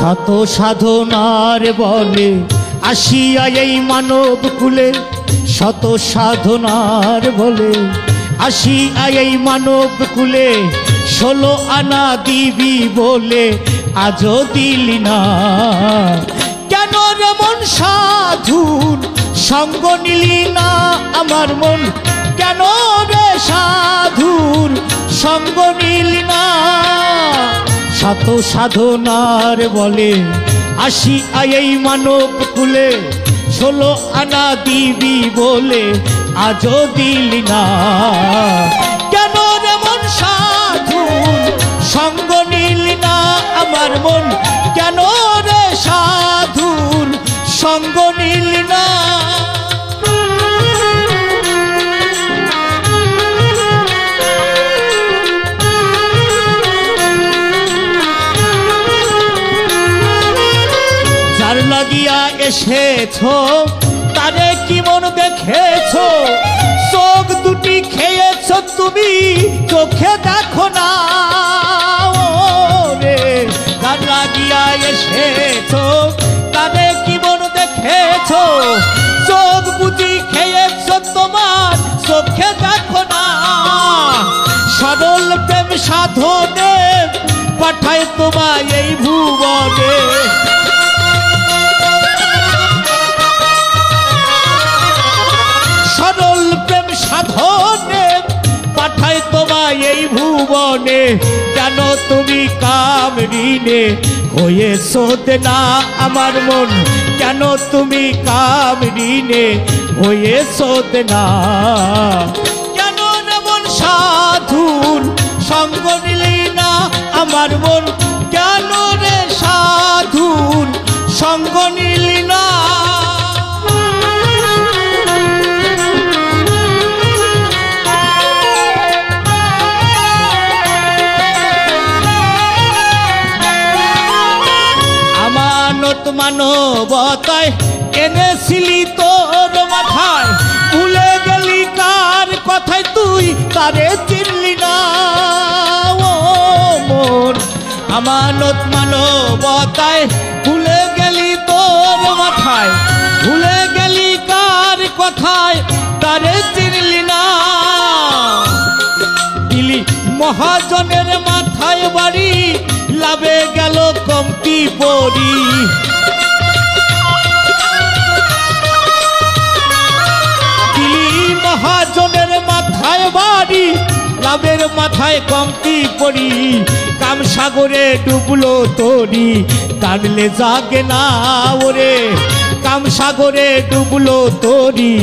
শত সাধনার বলে আসিয়া এই মানব কুলে, শত সাধনার বলে আসিয়া এই মানব কুলে, 16 আনা দিবি বলে আজও দিলি না। কেন রে মন সাধুর সঙ্গ নিলি না আমার মন, কেন রে সাধুর সঙ্গ নিলি না। শত সাধনার বলে আসিয়া এই মানব কুলে, 16 আনা দিবি বলে আজও দিলি না। কেন রে মন সাধুর সঙ্গ নিলি না আমার মন, কেন রে সাধুর সঙ্গ নিলি না। যার লাগিয়া এসেছো তারে কি মন দেখেছো, চোখ দুটি খেয়েছো তুমি চোখে দেখো না। রে যার লাগিয়া এসেছো তারে কি মন দেখেছো, চোখ বুঝি খেয়েছো তোমার চোখে দেখো না। সরল প্রেম সাধনে পাঠায় তোমায় এই ভুবনে, সরল প্রেম সাধনে পাঠায় তোমায় এই ভুবনে। কেন তুমি কামরিনে হয়েছো না আমার মন, কেন তুমি কামরিনে হয়েছো না। কেন রে মন সাধুর সঙ্গ নিলি না আমার মন, কেন রে সাধুর সঙ্গ নিলি না। মানবতায় এনেছিলি তোর মাথায়, ভুলে গেলি কার কথায় তুই তারে চিনলি না। ও মোর আমানত মানবতায় ভুলে গেলি তোর মাথায়, ভুলে গেলি কার কথায় তারে চিনলি না। দিলি মহাজনের মাথায় বাড়ি, লাভে গেল কমতি পড়ি। মহাজনের মাথায় বাড়ি, লাভের মাথায় কমতি পড়ি। কাম সাগরে ডুবলো তরি, টানলে জাগে না ওরে। কাম সাগরে ডুবলো তরি,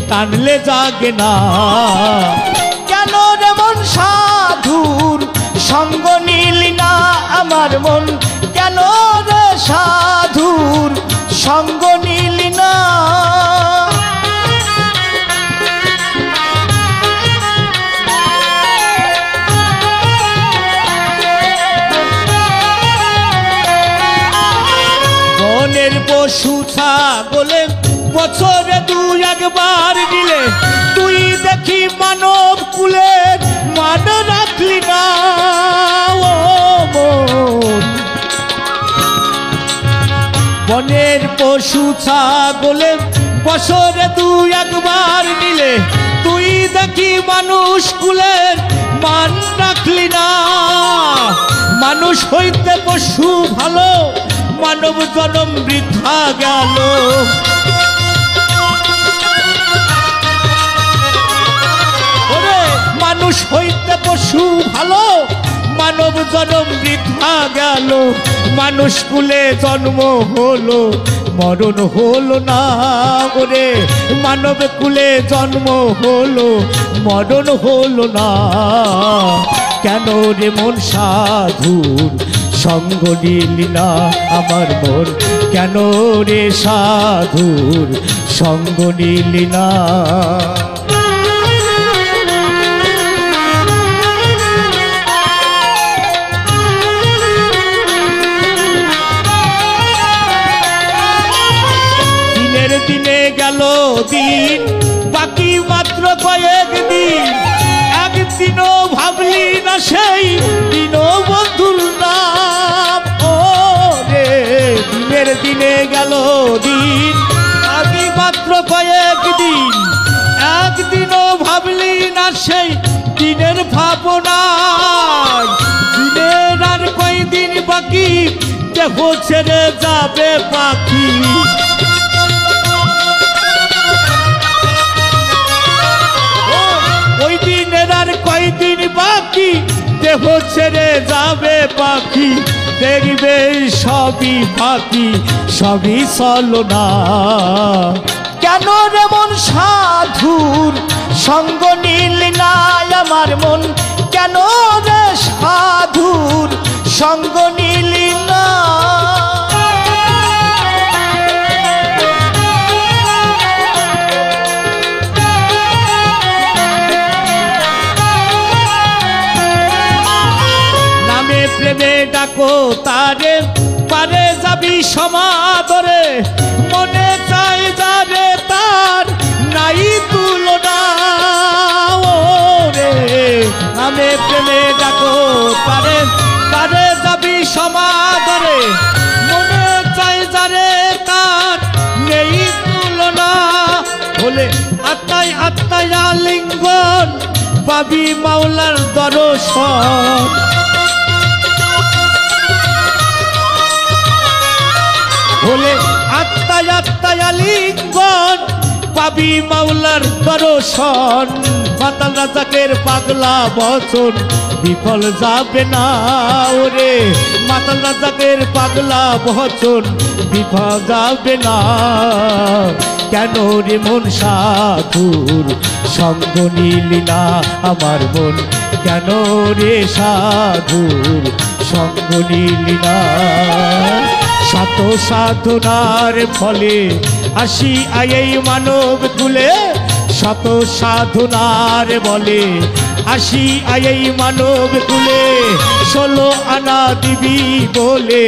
টানলে জাগে না। কেন রে মন সাধুর সঙ্গ নিলি না আমার মন, কেন রে সাধুর সঙ্গ নিলি না। বনের পশু ছাগলে বছরে 2-1 দিলে, তুই দেখি মানব কুলের মান রাখলি না। ও মন বনের পশু ছাগলে বছরে 2-1 দিলে, তুই দেখি মানুষ কুলের মান রাখলি না। মানুষ হইতে পশু ভালো, মানব জনম বৃথা গেল। ওরে মানুষ হইতে পশু ভালো, মানব জনম বৃথা গেল। মানুষ কুলে জন্ম হলো, মরণ হলো না। ওরে মানব কুলে জন্ম হলো, মরণ হলো না। কেন রে মন সাধুর সঙ্গ নিলি না আমার মন, কেন রে সাধুর সঙ্গ নিলি না। দিনের দিনে গেল দিন, বাকি মাত্র কয়েকদিন। একদিনও ভাবলি না সেই দিনও বন্ধুর নাম। ও রে ভাবনায় দিনের আর কয়দিন বাকি দেহ ছেড়ে যাবে পাখি ওই দিনের আর কয়দিন বাকি দেহ ছেড়ে যাবে পাখি দেখবে সবই ফাঁকি সবই ছলনা কেন রে মন সাধুর সঙ্গ নিলি না আমার মন কেন রে সাধুর সঙ্গ নিলি না নামে প্রেমে ডাকো তারে পারে যাবি সমাদরে মনে চাই যারে তার নাই তুলনা ওরে নামে প্রেমে ডাকো তারে পারে যাবি সমাদরে মনে চাই যারে তার নেই তুলনা বলে আত্মায় আত্মায় আলিঙ্গন পাবি মাওলার দর্শন বলে আত্মায় আত্মায় আলিঙ্গন পাবি মাওলার দর্শন মাতাল রাজাকের পাগলা বচন বিফল যাবে না ওরে মাতাল রাজাকের পাগলা বচন বিফল যাবে না কেন রে মন সাধুর সঙ্গ নিলি না আমার মন কেন রে সাধুর সঙ্গ নিলি না শত সাধনার ফলে আসি এই মানব কুলে শত সাধনার বলে আসি এই মানব কুলে 16 আনা দিবি বলে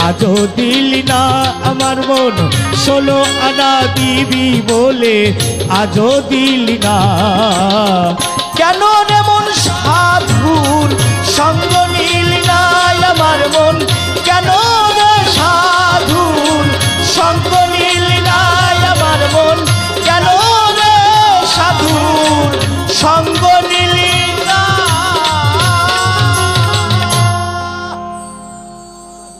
আজও দিলি না আমার মন 16 আনা দিবি বলে আজও দিলি না কেন রে মন সাধুর সঙ্গ